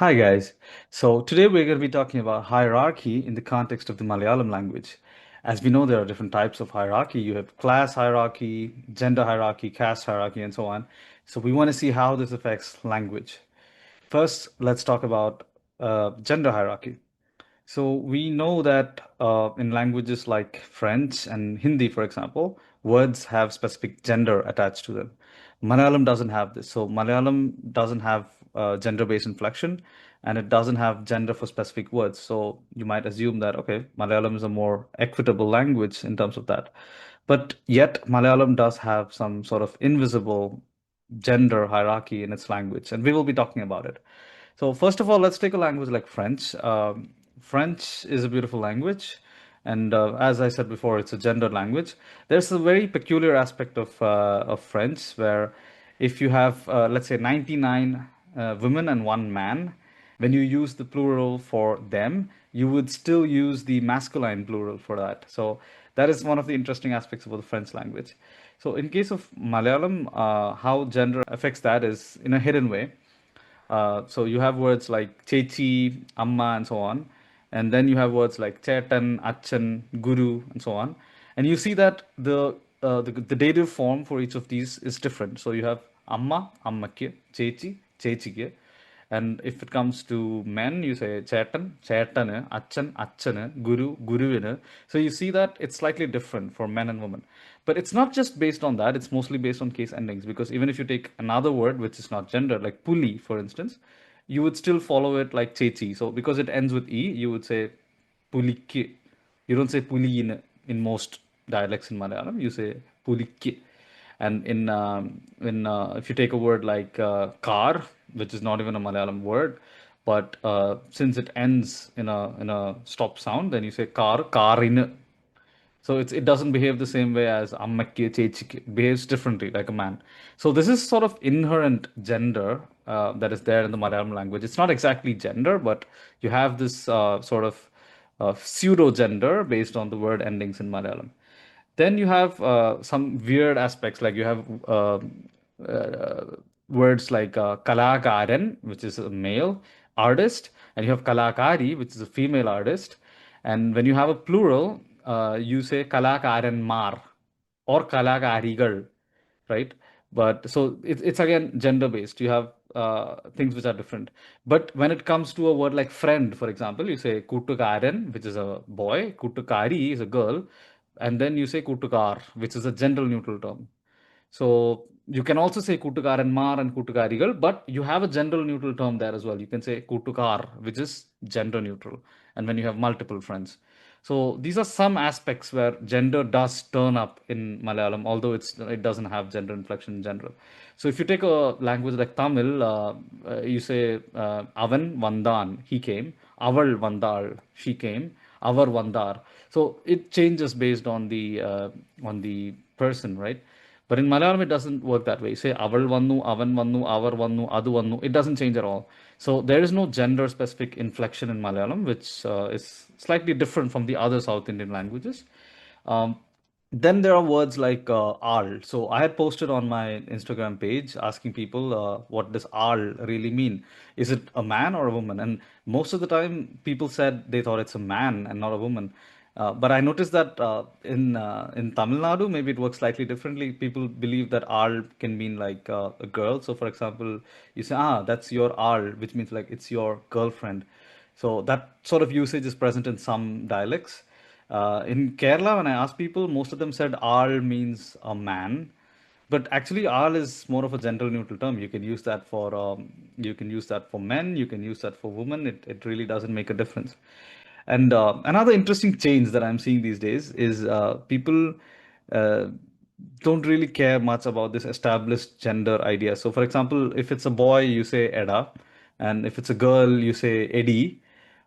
Hi guys. So today we're going to be talking about hierarchy in the context of the Malayalam language. As we know, there are different types of hierarchy. You have class hierarchy, gender hierarchy, caste hierarchy, and so on. So we want to see how this affects language. First, let's talk about gender hierarchy. So we know that in languages like French and Hindi, for example, words have specific gender attached to them. Malayalam doesn't have this. So Malayalam doesn't have gender-based inflection, and it doesn't have gender for specific words. So you might assume that, okay, Malayalam is a more equitable language in terms of that. But yet, Malayalam does have some sort of invisible gender hierarchy in its language, and we will be talking about it. So first of all, let's take a language like French. French is a beautiful language, and as I said before, it's a gendered language. There's a very peculiar aspect of French where if you have, let's say, 99 women and one man, when you use the plural for them, you would still use the masculine plural for that. So that is one of the interesting aspects about the French language. So in case of Malayalam, how gender affects that is in a hidden way. So you have words like chechi, amma, and so on. And then you have words like chetan, achan, guru, and so on. And you see that the dative form for each of these is different. So you have amma, ammakke, chechi, chechike. And if it comes to men, you say chetan, chetane, achan, achane, guru, guruvine. So you see that it's slightly different for men and women. But it's not just based on that, it's mostly based on case endings. Because even if you take another word which is not gender, like puli, for instance, you would still follow it like chechi. So because it ends with e, you would say pulikki. You don't say puli in most dialects in Malayalam, you say pulikki. And in if you take a word like car, which is not even a Malayalam word, but since it ends in a stop sound, then you say car, karin. So it doesn't behave the same way as ammakke, chechike. It behaves differently, like a man. So this is sort of inherent gender that is there in the Malayalam language. It's not exactly gender, but you have this sort of pseudo gender based on the word endings in Malayalam. Then you have some weird aspects, like you have uh, words like kalakaran, which is a male artist, and you have kalakari, which is a female artist. And when you have a plural, you say kalakaran mar or kalakarigal, right? But so it's again gender based. You have things which are different. But when it comes to a word like friend, for example, you say kutukaren, which is a boy, kutukari is a girl, and then you say kutukar, which is a gender neutral term. So you can also say Kutukaranmar and Kutukarigal, but you have a gender neutral term there as well. You can say Kutukar, which is gender neutral, and when you have multiple friends. So these are some aspects where gender does turn up in Malayalam, although it doesn't have gender inflection in general. So if you take a language like Tamil, you say Avan Vandan, he came, Aval Vandal, she came, Avar Vandar. So it changes based on the person, right? But in Malayalam, it doesn't work that way. Say aval vannu, avan vannu, avar vannu, adu vannu. It doesn't change at all. So there is no gender-specific inflection in Malayalam, which is slightly different from the other South Indian languages. Um, then there are words like "al." So I had posted on my Instagram page asking people what does "al" really mean? Is it a man or a woman? And most of the time, people said they thought it's a man and not a woman. But I noticed that in Tamil Nadu, maybe it works slightly differently. People believe that "al" can mean like a girl. So, for example, you say, "Ah, that's your "al," which means like it's your girlfriend." So that sort of usage is present in some dialects. In Kerala, when I asked people, most of them said "al" means a man, but actually "al" is more of a gender neutral term. You can use that for men, you can use that for women. It really doesn't make a difference. And another interesting change that I'm seeing these days is people uh, don't really care much about this established gender idea. So, for example, if it's a boy, you say Eda, and if it's a girl, you say Eddie.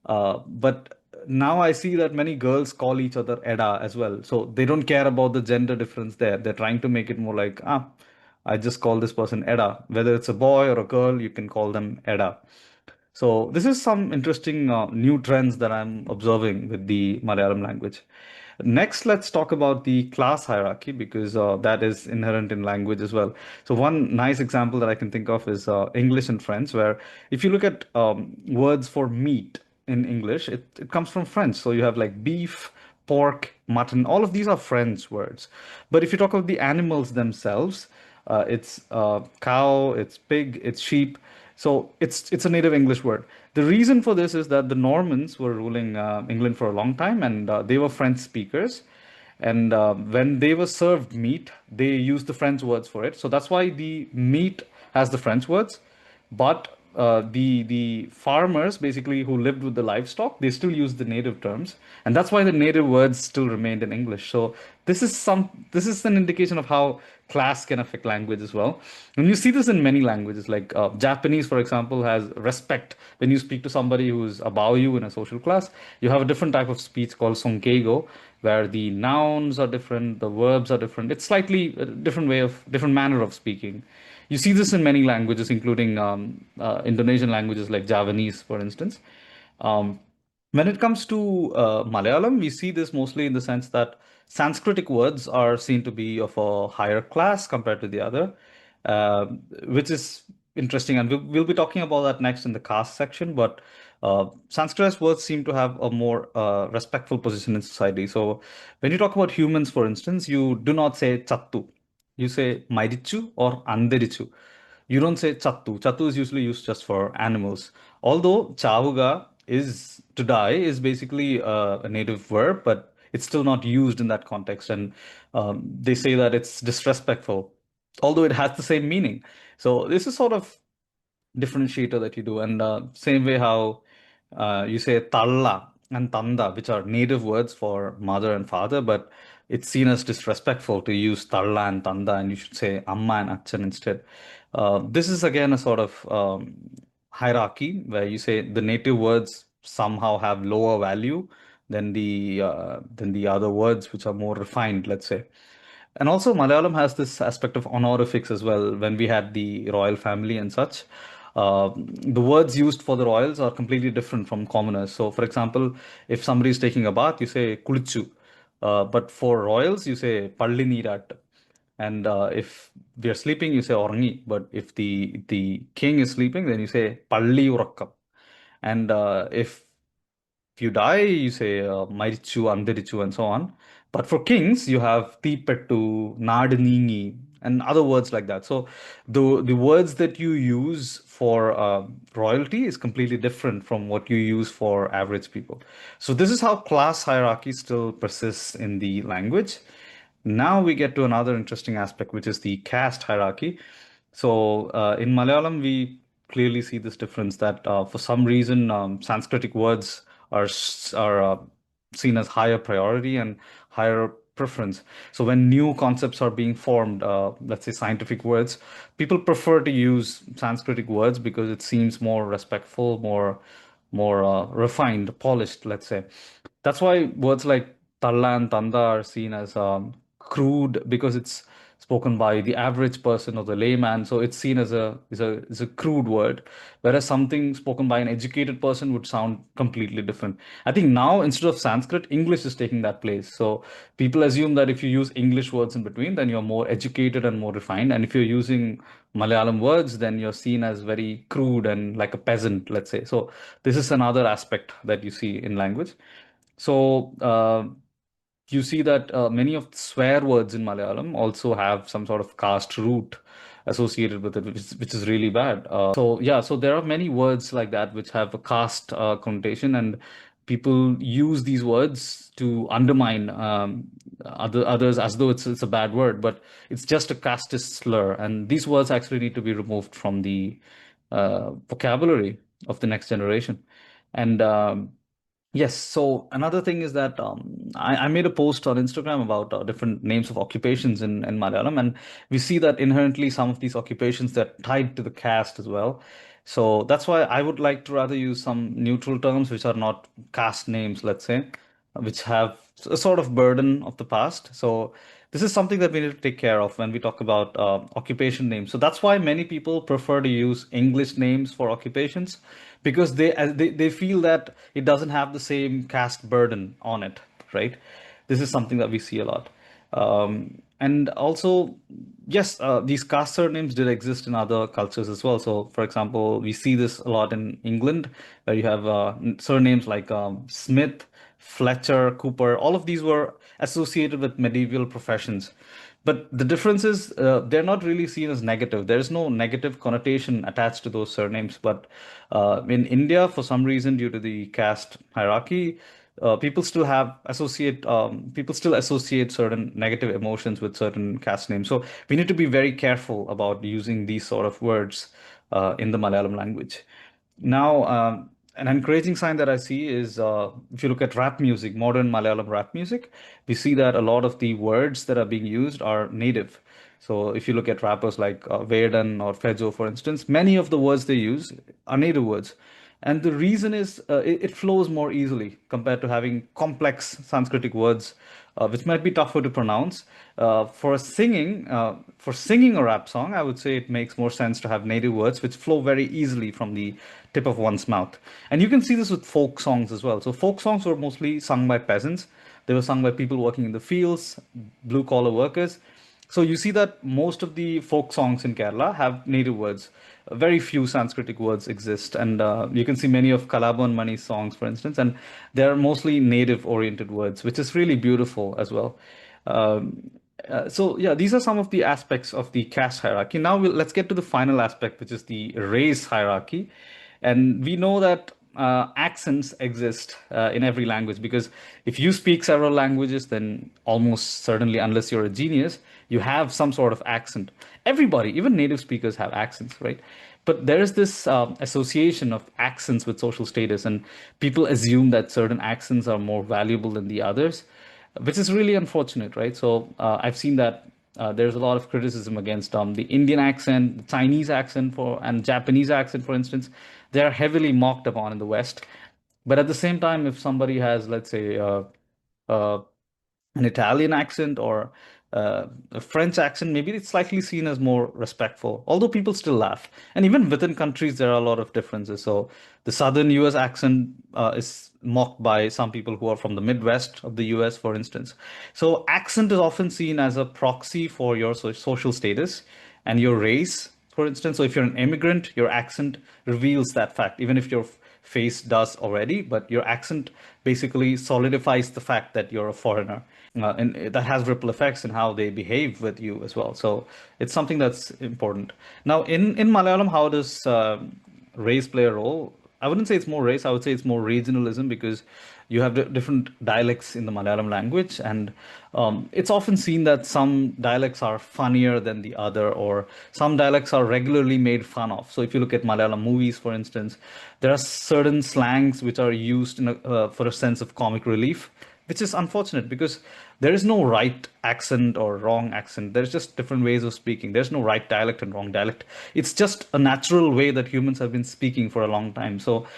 But now I see that many girls call each other Eda as well. So they don't care about the gender difference there. They're trying to make it more like, I just call this person Eda. Whether it's a boy or a girl, you can call them Eda. So this is some interesting new trends that I'm observing with the Malayalam language. Next, let's talk about the class hierarchy because that is inherent in language as well. So, one nice example that I can think of is English and French, where if you look at words for meat in English, it comes from French. So, you have like beef, pork, mutton, all of these are French words. But if you talk about the animals themselves, it's cow, it's pig, it's sheep. So it's a native English word. The reason for this is that the Normans were ruling England for a long time, and they were French speakers. And when they were served meat, they used the French words for it. So that's why the meat has the French words. But the farmers basically who lived with the livestock, they still use the native terms, and that's why the native words still remained in English. So this is an indication of how class can affect language as well. And you see this in many languages, like Japanese, for example, has respect. When you speak to somebody who's above you in a social class, you have a different type of speech called sonkeigo, where the nouns are different, the verbs are different. It's slightly a different manner of speaking. You see this in many languages, including Indonesian languages like Javanese, for instance. Um, when it comes to Malayalam, we see this mostly in the sense that Sanskritic words are seen to be of a higher class compared to the other, uh, which is interesting. And we'll be talking about that next in the caste section. But Sanskrit words seem to have a more respectful position in society. So when you talk about humans, for instance, you do not say chattu. You say Mairichu or Anderichu. You don't say Chattu. Chattu is usually used just for animals. Although Chavuga is to die is basically a native verb, but it's still not used in that context. And they say that it's disrespectful, although it has the same meaning. So this is sort of differentiator that you do. And same way how you say talla and tanda, which are native words for mother and father, but it's seen as disrespectful to use talla and tanda, and you should say amma and achan instead. This is again a sort of hierarchy where you say the native words somehow have lower value than the other words which are more refined, let's say. And also, Malayalam has this aspect of honorifics as well. When we had the royal family and such, the words used for the royals are completely different from commoners. So, for example, if somebody is taking a bath, you say kulichu. But for royals, you say palli neerat. And if we are sleeping, you say orangi. But if the king is sleeping, then you say palli urakkam. And if you die, you say Marichu, Andirichu, and so on. But for kings, you have Tipettu, Nadningi, and other words like that. So the words that you use for royalty is completely different from what you use for average people. So this is how class hierarchy still persists in the language. Now we get to another interesting aspect, which is the caste hierarchy. So in Malayalam, we clearly see this difference that for some reason Sanskritic words are seen as higher priority and higher preference. So when new concepts are being formed, let's say scientific words, people prefer to use Sanskritic words because it seems more respectful, more refined, polished, let's say. That's why words like Talla and Tanda are seen as crude because it's spoken by the average person or the layman. So it's seen as a crude word, whereas something spoken by an educated person would sound completely different. I think now instead of Sanskrit, English is taking that place. So people assume that if you use English words in between, then you're more educated and more refined. And if you're using Malayalam words, then you're seen as very crude and like a peasant, let's say. So this is another aspect that you see in language. So you see that many of the swear words in Malayalam also have some sort of caste root associated with it, which is really bad. So yeah, so there are many words like that which have a caste connotation, and people use these words to undermine others as though it's a bad word, but it's just a casteist slur, and these words actually need to be removed from the vocabulary of the next generation. And yes. So another thing is that I made a post on Instagram about different names of occupations in Malayalam, and we see that inherently some of these occupations that are tied to the caste as well. So that's why I would like to rather use some neutral terms which are not caste names, let's say, which have a sort of burden of the past. So this is something that we need to take care of when we talk about occupation names. So that's why many people prefer to use English names for occupations because they feel that it doesn't have the same caste burden on it, right? This is something that we see a lot. And also, yes, these caste surnames did exist in other cultures as well. So, for example, we see this a lot in England, where you have surnames like Smith, Fletcher, Cooper. All of these were associated with medieval professions. But the difference is they're not really seen as negative. There's no negative connotation attached to those surnames. But in India, for some reason, due to the caste hierarchy, people still associate certain negative emotions with certain caste names. So we need to be very careful about using these sort of words in the Malayalam language. Now, an encouraging sign that I see is if you look at rap music, modern Malayalam rap music, we see that a lot of the words that are being used are native. So if you look at rappers like Vedan or Fejo, for instance, many of the words they use are native words. And the reason is it flows more easily compared to having complex Sanskritic words, which might be tougher to pronounce. For singing a rap song, I would say it makes more sense to have native words which flow very easily from the tip of one's mouth. And you can see this with folk songs as well. So folk songs were mostly sung by peasants. They were sung by people working in the fields, blue collar workers. So you see that most of the folk songs in Kerala have native words. Very few Sanskritic words exist, and you can see many of Kalaban Mani's songs, for instance, and they're mostly native-oriented words, which is really beautiful as well. Um, so yeah, these are some of the aspects of the caste hierarchy. Now let's get to the final aspect, which is the race hierarchy. And we know that accents exist in every language because if you speak several languages, then almost certainly, unless you're a genius, you have some sort of accent. Everybody, even native speakers, have accents, right? But there is this association of accents with social status, and people assume that certain accents are more valuable than the others, which is really unfortunate, right? So I've seen that there's a lot of criticism against the Indian accent, the Chinese accent and Japanese accent, for instance. They are heavily mocked upon in the West. But at the same time, if somebody has, let's say, uh, an Italian accent or a French accent, maybe it's slightly seen as more respectful, although people still laugh. And even within countries, there are a lot of differences. So the southern US accent is mocked by some people who are from the Midwest of the US, for instance. So accent is often seen as a proxy for your social status and your race, for instance. So if you're an immigrant, your accent reveals that fact, even if your face does already, but your accent basically solidifies the fact that you're a foreigner. And that has ripple effects in how they behave with you as well. So it's something that's important. Now, in Malayalam, how does race play a role? I wouldn't say it's more race. I would say it's more regionalism because you have different dialects in the Malayalam language, and it's often seen that some dialects are funnier than the other, or some dialects are regularly made fun of. So if you look at Malayalam movies, for instance, there are certain slangs which are used for a sense of comic relief, which is unfortunate because there is no right accent or wrong accent. There's just different ways of speaking. There's no right dialect and wrong dialect. It's just a natural way that humans have been speaking for a long time. So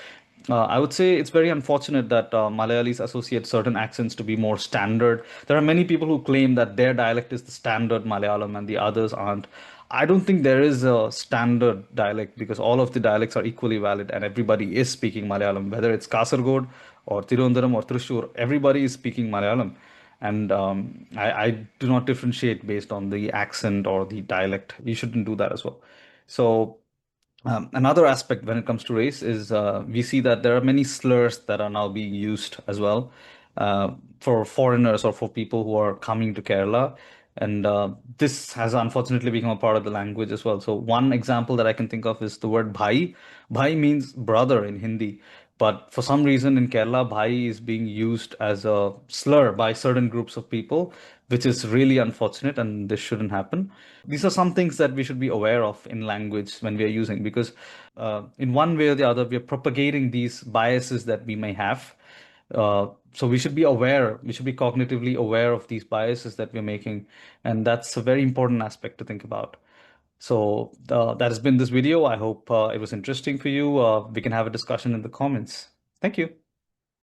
I would say it's very unfortunate that Malayalis associate certain accents to be more standard. There are many people who claim that their dialect is the standard Malayalam and the others aren't. I don't think there is a standard dialect because all of the dialects are equally valid and everybody is speaking Malayalam, whether it's Kasargod or Tirundaram or Thrissur, everybody is speaking Malayalam. And I do not differentiate based on the accent or the dialect. You shouldn't do that as well. So another aspect when it comes to race is we see that there are many slurs that are now being used as well for foreigners or for people who are coming to Kerala. And this has unfortunately become a part of the language as well. So one example that I can think of is the word bhai. Bhai means brother in Hindi. But for some reason in Kerala, bhai is being used as a slur by certain groups of people, which is really unfortunate and this shouldn't happen. These are some things that we should be aware of in language when we are using, because in one way or the other, we are propagating these biases that we may have. So we should be aware, we should be cognitively aware of these biases that we're making. And that's a very important aspect to think about. So that has been this video. I hope it was interesting for you. We can have a discussion in the comments. Thank you.